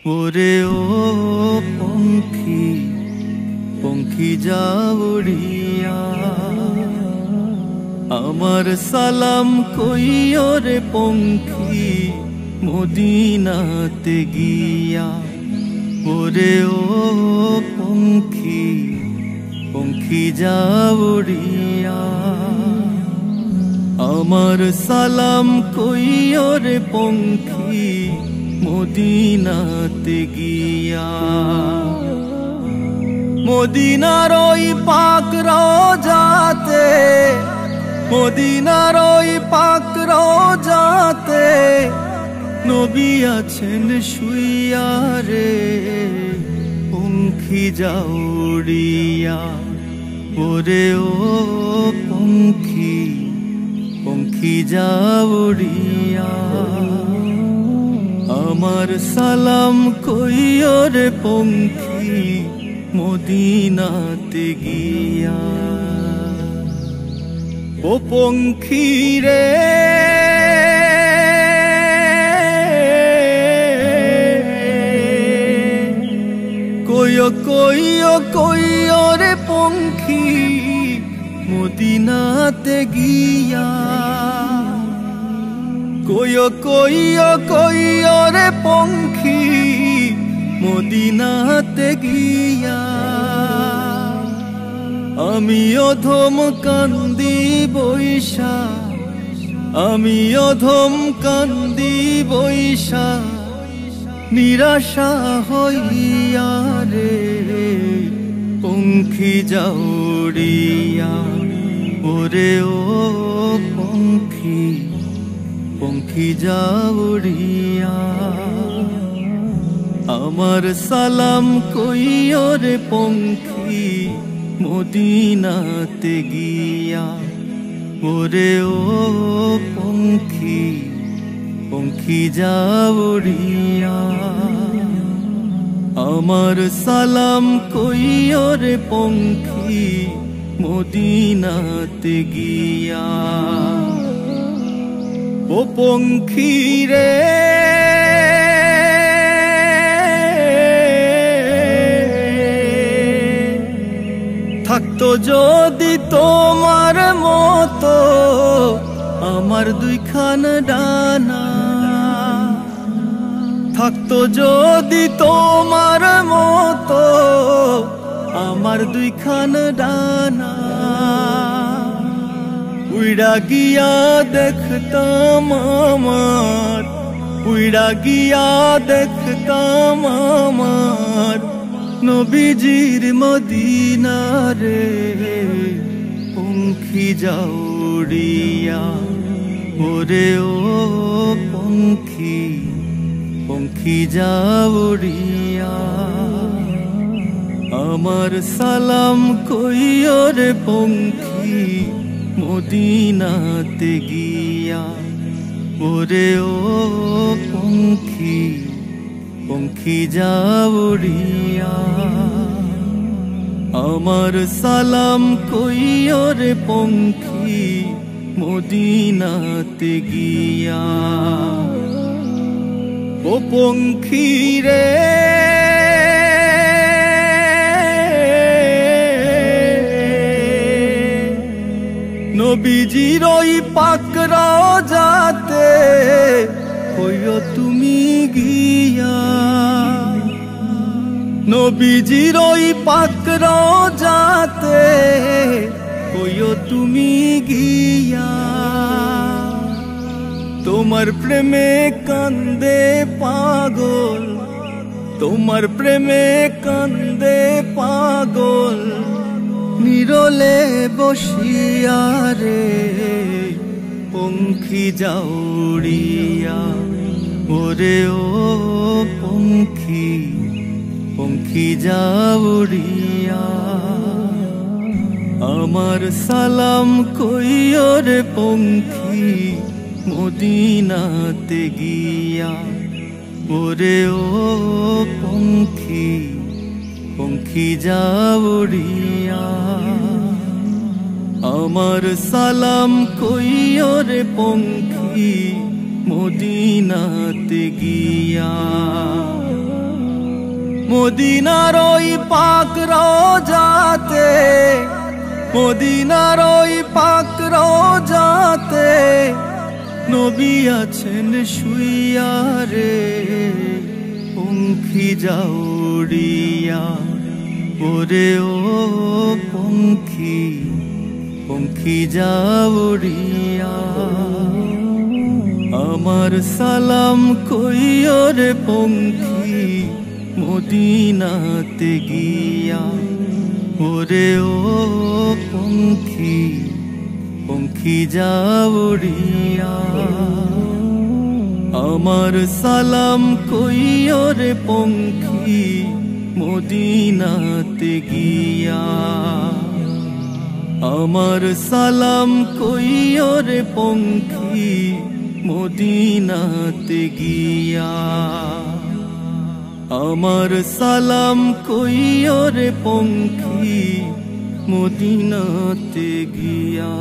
ওরে ও পঙ্খী পঙ্খী যাও উড়িয়া, আমার সালাম কইও রে পঙ্খী মদিনাতে গিয়া। ওরে ও পঙ্খী পঙ্খী যাও উড়িয়া, আমার সালাম কইও রে পঙ্খী মদিনাতে গিয়া। মদিনার ওই পাক রওজাতে, মদিনার ওই পাক রওজাতে নবী আছেন শুইয়া রে পঙ্খী যাও উড়িয়া। ওরে ও পঙ্খী পঙ্খী যাও উড়িয়া, আমার সালাম কইও রে পঙ্খী মদিনাতে গিয়া। ও পঙ্খী রে কইও কইও কইও রে পঙ্খী মদিনাতে গিয়া। কইও কইও কইও রে পঙ্খী মদিনাতে গিয়া। আমি অধম কান্দি বৈশা, আমি অধম কান্দি বৈশা নিরাশা হইয়া রে পঙ্খী যাও উড়িয়া। ওরে ও পঙ্খী পঙ্খী যাও উড়িয়া, আমার সালাম কইও রে পঙ্খী মদিনাতে গিয়া। ওরে ও পঙ্খী পঙ্খী যাও উড়িয়া, আমার সালাম কইও রে পঙ্খী মদিনাতে গিয়া। ও পঙ্খী রে থাকতো যদি তোমার মতো আমার দুইখান ডানা, থাকতো যদি তোমার মতো আমার দুইখান ডানা, উইড়া গিয়া দেখতাম আমার, উইড়া গিয়া দেখতাম আমার নবীজির মদিনা রে পঙ্খী যাও উড়িয়া। ওরে ও পঙ্খী পঙ্খী যাও উড়িয়া, আমার সালাম কইও রে পঙ্খী মদিনাতে গিয়া। ওরে ও পঙ্খী পঙ্খী যাও উড়িয়া, আমার সালাম কইও রে পঙ্খী মদিনাতে গিয়া। ও পঙ্খী রে নবীজির ওই পাক রওজাতে কইও তুমি গিয়া। নবীজির ওই পাক রওজাতে কইও তুমি গিয়া। তোমার প্রেমে কান্দে পাগল, তোমার প্রেমে কান্দে পাগল নিরলে বসিয়া রে পঙ্খী যাও উড়িয়া। ওরে ও পঙ্খী পঙ্খী যাও উড়িয়া, আমার সালাম কইও রে পঙ্খী মদিনাতে গিয়া। ওরে ও পঙ্খী পঙ্খী যাও উড়িয়া, আমার সালাম কইও রে পঙ্খী মদিনাতে গিয়া। মদিনার ওই পাক রওজাতে, মদিনার ওই পাক রওজাতে নবী আছেন শুইয়া রে। পঙ্খী যাও উড়িয়া, ওরে ও পঙ্খী, পঙ্খী যাও উড়িয়া। আমার সালাম কইও রে পঙ্খী, মদিনাতে গিয়া, ওরে ও পঙ্খী, পঙ্খী যাও উড়িয়া। আমার সালাম কইও রে পঙ্খী, মদিনাতে গিয়া। আমার সালাম কইও রে পঙ্খী, মদিনাতে গিয়া। আমার সালাম কইও রে পঙ্খী, মদিনাতে গিয়া।